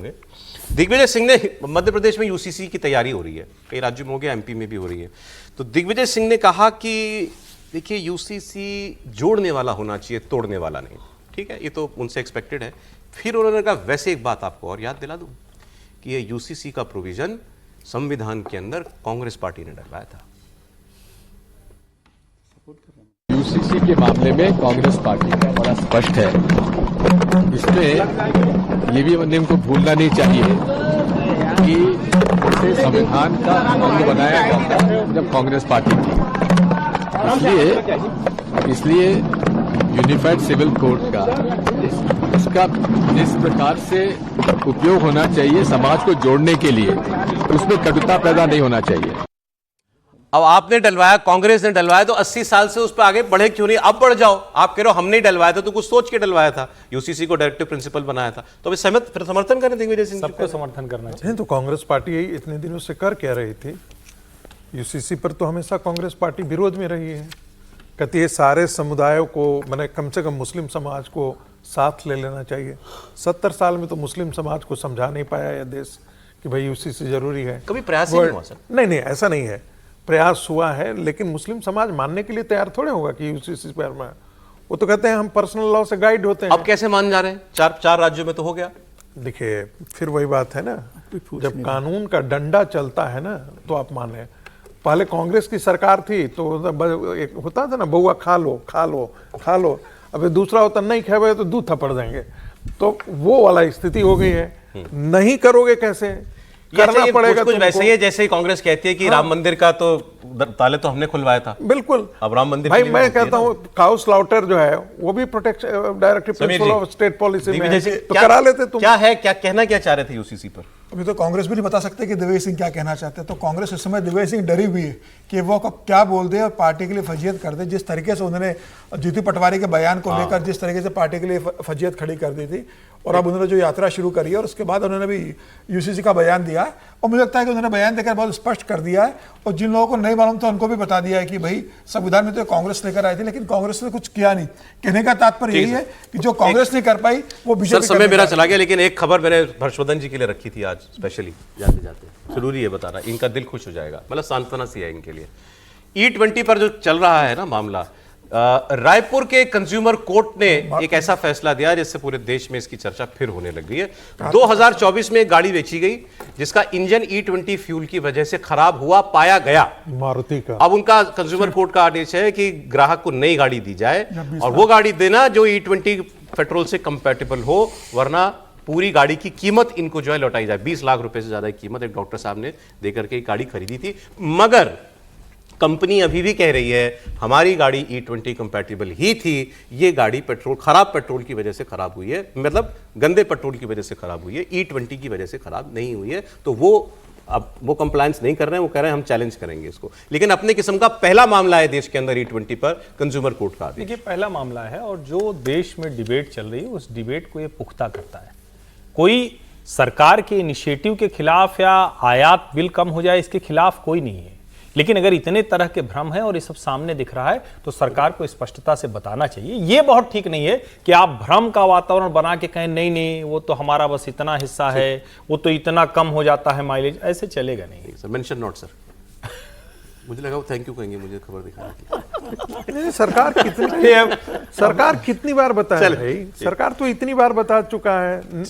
होंगे। दिग्विजय सिंह ने, मध्य प्रदेश में यूसीसी की तैयारी हो रही है, कई राज्यों में हो गया, एमपी में भी हो रही है। तो दिग्विजय सिंह ने कहा कि देखिए यूसीसी जोड़ने वाला होना चाहिए, तोड़ने वाला नहीं। ठीक है, ये तो उनसे एक्सपेक्टेड है। फिर उन्होंने कहा वैसे एक बात आपको और याद दिला दूं कि ये यूसीसी का प्रोविजन संविधान के अंदर कांग्रेस पार्टी ने डलवाया था। यूसीसी के मामले में कांग्रेस पार्टी का बड़ा स्पष्ट है। इसमें ये भी अंतिम को भूलना नहीं चाहिए कि इसे संविधान का अंग बनाया गया था जब कांग्रेस पार्टी थी। इसलिए यूनिफाइड सिविल कोड का उसका जिस प्रकार से उपयोग होना चाहिए समाज को जोड़ने के लिए, उसमें कटुता पैदा नहीं होना चाहिए। अब आपने डलवाया, कांग्रेस ने डलवाया, तो 80 साल से उस पर आगे बढ़े क्यों नहीं? अब बढ़ जाओ। आप कह रहे हो हमने डलवाया था, तो कुछ सोच के डलवाया था, यूसीसी को डायरेक्टिव प्रिंसिपल बनाया था, तो अभी सहमत, फिर समर्थन करें दिग्विजय सिंह? सबको समर्थन करना चाहिए। तो कांग्रेस पार्टी यही इतने दिनों से कर क्या रही थी? यूसीसी पर तो हमेशा कांग्रेस पार्टी विरोध में रही है। कहती है सारे समुदायों को, मैंने कम से कम मुस्लिम समाज को साथ ले लेना चाहिए। 70 साल में तो मुस्लिम समाज को समझा नहीं पाया यह देश कि भाई यूसीसी जरूरी है। कभी प्रयास ही नहीं हुआ सर? नहीं, ऐसा नहीं है, प्रयास हुआ है, लेकिन मुस्लिम समाज मानने के लिए तैयार थोड़े होगा कि यूसीसी पर में। वो तो कहते हैं हम पर्सनल लॉ से गाइड होते हैं। अब कैसे मान जा रहे हैं? चार राज्यों में तो हो गया। देखिए फिर वही बात है ना, जब कानून का डंडा चलता है ना तो आप माने। पहले कांग्रेस की सरकार थी तो एक होता था ना, बउआ खा लो खा लो खा लो। अब दूसरा होता नहीं खाए तो दूध थप्पड़ देंगे, तो वो वाला स्थिति हो गई है। नहीं करोगे कैसे? करना पड़ेगा। कुछ वैसे ही है जैसे ही कांग्रेस कहती है कि राम मंदिर का तो ताले तो हमने खुलवाया था। बिल्कुल। अब राम मंदिर भाई मैं कहता हूँ काउ स्लॉटर जो है वो भी protection directive principle of state policy में है, तो करा लेते तुम। क्या है, क्या कहना क्या चाह रहे थे यूसीसी पर? अभी तो कांग्रेस भी नहीं बता सकते कि दिग्विजय सिंह क्या कहना चाहते हैं। तो कांग्रेस इस समय दिग्विजय सिंह डरी हुई है कि वो क्या बोल दे और पार्टी के लिए फजीयत कर दे। जिस तरीके से उन्होंने जीतू पटवारी के बयान को लेकर जिस तरीके से पार्टी के लिए फजीयत खड़ी कर दी थी, और अब उन्होंने जो यात्रा शुरू करी है और उसके बाद उन्होंने भी यूसीसी का बयान दिया, और मुझे लगता है कि उन्होंने बयान देकर बहुत स्पष्ट कर दिया है। और जिन लोगों को नहीं मालूम था उनको भी बता दिया है कि भाई संविधान में तो कांग्रेस लेकर आई थी, लेकिन कांग्रेस ने कुछ किया नहीं। कहने का तात्पर्य यही है कि जो कांग्रेस नहीं कर पाई वो बीजेपी। समय मेरा चला गया, लेकिन एक खबर मैंने हर्षवर्धन जी के लिए रखी थी आज स्पेशली, जाते जाते जरूरी है बताना, इनका दिल खुश हो जाएगा, मतलब सांत्वना सी है इनके लिए। E20 पर जो चल रहा है ना मामला, रायपुर के कंज्यूमर कोर्ट ने एक ऐसा फैसला दिया जिससे पूरे देश में इसकी चर्चा फिर होने लग गई है। 2024 में एक गाड़ी बेची गई जिसका इंजन E20 फ्यूल की वजह से खराब हुआ पाया गया, मारुति का। अब उनका कंज्यूमर कोर्ट का आदेश है कि ग्राहक को नई गाड़ी दी जाए, और वो गाड़ी देना जो E20 पेट्रोल से कंपैटिबल हो, वरना पूरी गाड़ी की कीमत इनको जो है लौटाई जाए। 20 लाख रुपए से ज्यादा की कीमत एक डॉक्टर साहब ने देकर के गाड़ी खरीदी थी, मगर कंपनी अभी भी कह रही है हमारी गाड़ी E20 कंपैटिबल ही थी, ये गाड़ी खराब पेट्रोल की वजह से खराब हुई है, मतलब गंदे पेट्रोल की वजह से खराब हुई है, E20 की वजह से खराब नहीं हुई है। तो अब वो कंप्लायंस नहीं कर रहे हैं, वो कह रहे हैं हम चैलेंज करेंगे इसको। लेकिन अपने किस्म का पहला मामला है देश के अंदर E20 पर कंज्यूमर कोर्ट का। देखिए पहला मामला है, और जो देश में डिबेट चल रही है उस डिबेट को ये पुख्ता करता है। कोई सरकार के इनिशिएटिव के खिलाफ या आयात बिल कम हो जाए इसके खिलाफ कोई नहीं है, लेकिन अगर इतने तरह के भ्रम है और ये सब सामने दिख रहा है तो सरकार को स्पष्टता से बताना चाहिए। ये बहुत ठीक नहीं है कि आप भ्रम का वातावरण बना के कहें नहीं नहीं वो तो हमारा बस इतना हिस्सा है, वो तो इतना कम हो जाता है माइलेज, ऐसे चलेगा नहीं। सर मेंशन नोट सर, मुझे लगा वो थैंक यू कहेंगे मुझे खबर दिखाने की। सरकार कितनी बार बताया भाई, सरकार तो इतनी बार बता चुका है।